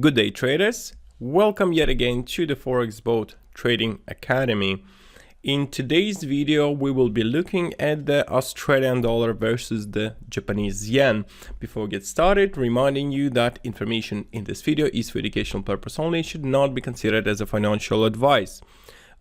Good day, traders. Welcome yet again to the Forex Boat Trading Academy. In today's video, we will be looking at the Australian dollar versus the Japanese yen. Before we get started, reminding you that information in this video is for educational purpose only and should not be considered as a financial advice.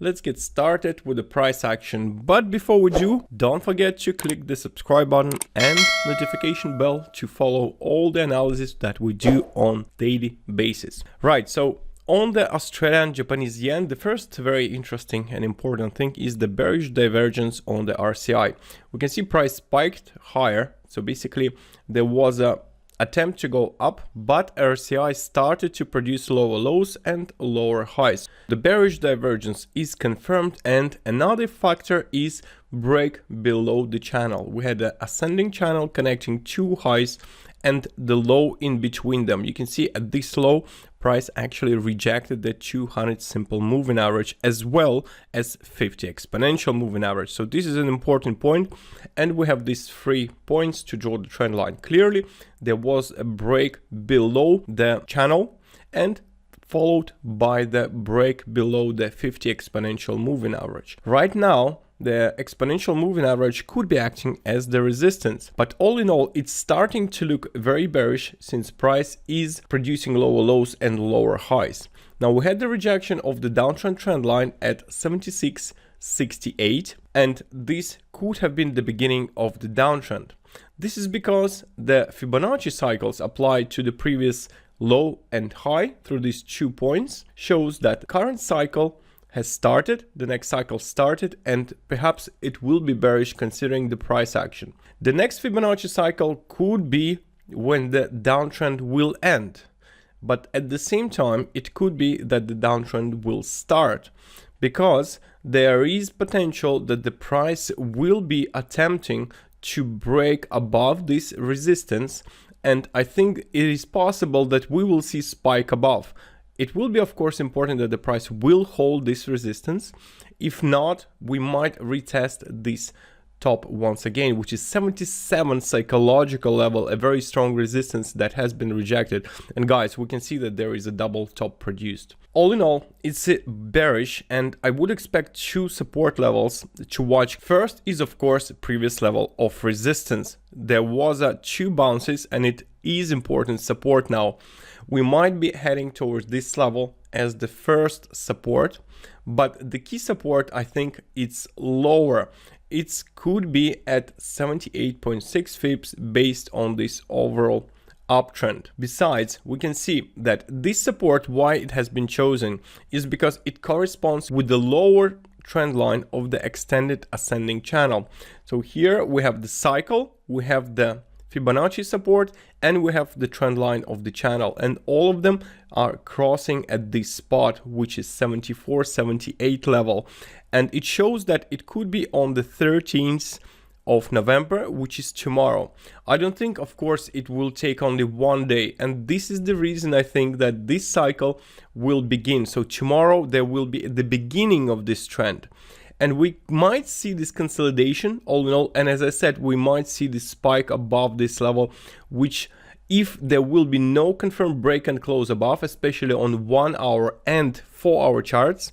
Let's get started with the price action. But before we do, don't forget to click the subscribe button and notification bell to follow all the analysis that we do on daily basis. Right, so on the Australian Japanese yen, the first very interesting and important thing is the bearish divergence on the RCI. We can see price spiked higher. So basically there was a attempt to go up, but RCI started to produce lower lows and lower highs. The bearish divergence is confirmed, and another factor is break below the channel. We had an ascending channel connecting two highs and the low in between them. You can see at this low, price actually rejected the 200 simple moving average as well as 50 exponential moving average. So this is an important point, and we have these 3 points to draw the trend line. Clearly, there was a break below the channel and followed by the break below the 50 exponential moving average. Right now, the exponential moving average could be acting as the resistance, but all in all, it's starting to look very bearish since price is producing lower lows and lower highs. Now we had the rejection of the downtrend trend line at 76.68, and this could have been the beginning of the downtrend. This is because the Fibonacci cycles applied to the previous low and high through these 2 points shows that the current cycle has started, the next cycle started, and perhaps it will be bearish considering the price action. The next Fibonacci cycle could be when the downtrend will end, but at the same time it could be that the downtrend will start, because there is potential that the price will be attempting to break above this resistance, and I think it is possible that we will see spike above. It will be, of course, important that the price will hold this resistance. If not, we might retest this top once again, which is 77 psychological level, a very strong resistance that has been rejected. And guys, we can see that there is a double top produced. All in all, it's bearish, and I would expect 2 support levels to watch. First is, of course, previous level of resistance. There was 2 bounces, and it is important support now. We might be heading towards this level as the first support, but the key support, I think it's lower. It could be at 78.6 pips based on this overall uptrend. Besides, we can see that this support, why it has been chosen, is because it corresponds with the lower trend line of the extended ascending channel. So here we have the cycle, we have the Fibonacci support, and we have the trend line of the channel, and all of them are crossing at this spot, which is 74.78 level, and it shows that it could be on the 13th of November, which is tomorrow. I don't think, of course, it will take only 1 day, and this is the reason I think that this cycle will begin. So tomorrow there will be the beginning of this trend, and we might see this consolidation all in all. And as I said, we might see this spike above this level, which, if there will be no confirmed break and close above, especially on 1 hour and 4 hour charts,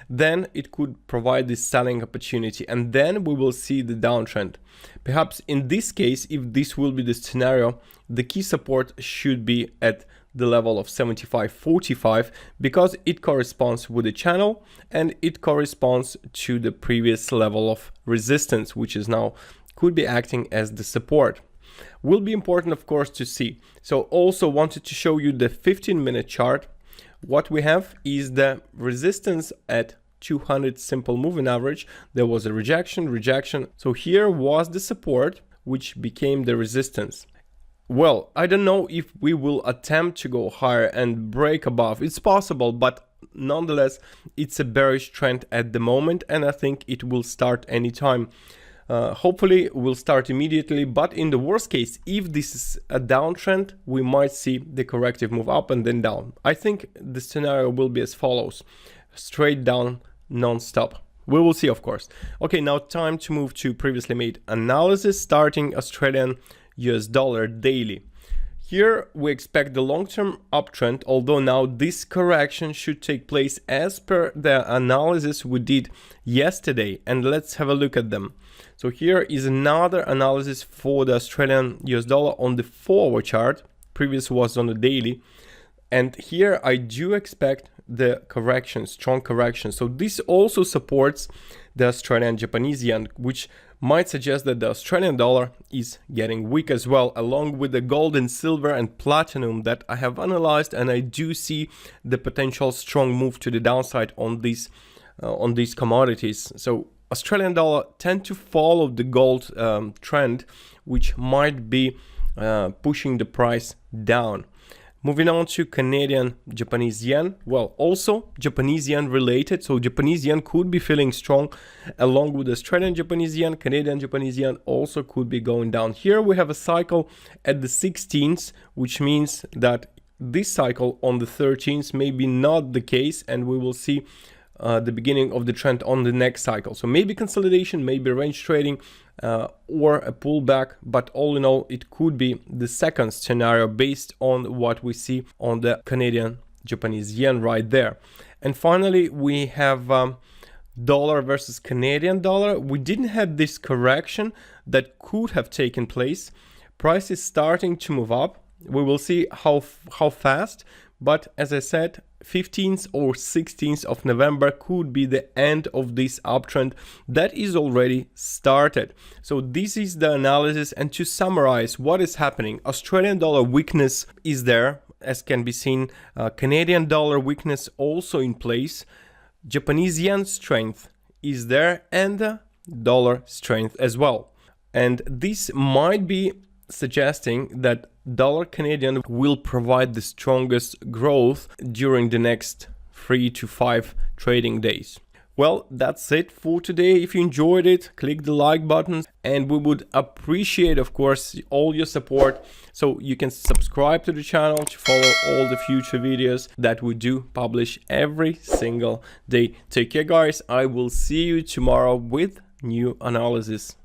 then it could provide this selling opportunity, and then we will see the downtrend. Perhaps in this case, if this will be the scenario, the key support should be at the level of 75.45, because it corresponds with the channel and it corresponds to the previous level of resistance, which is now could be acting as the support. Will be important, of course, to see. So also wanted to show you the 15-minute chart. What we have is the resistance at 200 simple moving average. There was a rejection. So here was the support, which became the resistance. Well, I don't know if we will attempt to go higher and break above. It's possible, but nonetheless, it's a bearish trend at the moment, and I think it will start anytime. Hopefully, will start immediately, but in the worst case, if this is a downtrend, we might see the corrective move up and then down. I think the scenario will be as follows: straight down, non-stop. We will see, of course. Okay, now time to move to previously made analysis, starting Australian US dollar daily. Here we expect the long-term uptrend, although now this correction should take place as per the analysis we did yesterday. And let's have a look at them. So here is another analysis for the Australian US dollar on the forward chart. Previous was on the daily. And here I do expect the correction, strong correction. So this also supports the Australian Japanese yen, which might suggest that the Australian dollar is getting weak as well, along with the gold and silver and platinum that I have analyzed, and I do see the potential strong move to the downside on these commodities. So Australian dollar tend to follow the gold trend, which might be pushing the price down. Moving on to Canadian Japanese yen, well, also Japanese yen related, so Japanese yen could be feeling strong along with Australian Japanese yen. Canadian Japanese yen also could be going down. Here we have a cycle at the 16th, which means that this cycle on the 13th may be not the case, and we will see the beginning of the trend on the next cycle. So maybe consolidation, maybe range trading, or a pullback, but all in all, it could be the second scenario based on what we see on the Canadian Japanese yen right there. And finally, we have dollar versus Canadian dollar. We didn't have this correction that could have taken place. Price is starting to move up. We will see how fast, but as I said, 15th or 16th of November could be the end of this uptrend that is already started. So this is the analysis, and to summarize what is happening, Australian dollar weakness is there, as can be seen. Canadian dollar weakness also in place. Japanese yen strength is there, and dollar strength as well. And this might be suggesting that dollar Canadian will provide the strongest growth during the next 3 to 5 trading days. Well, that's it for today. If you enjoyed it, click the like button, and we would appreciate, of course, all your support. So you can subscribe to the channel to follow all the future videos that we do publish every single day. Take care, guys. I will see you tomorrow with new analysis.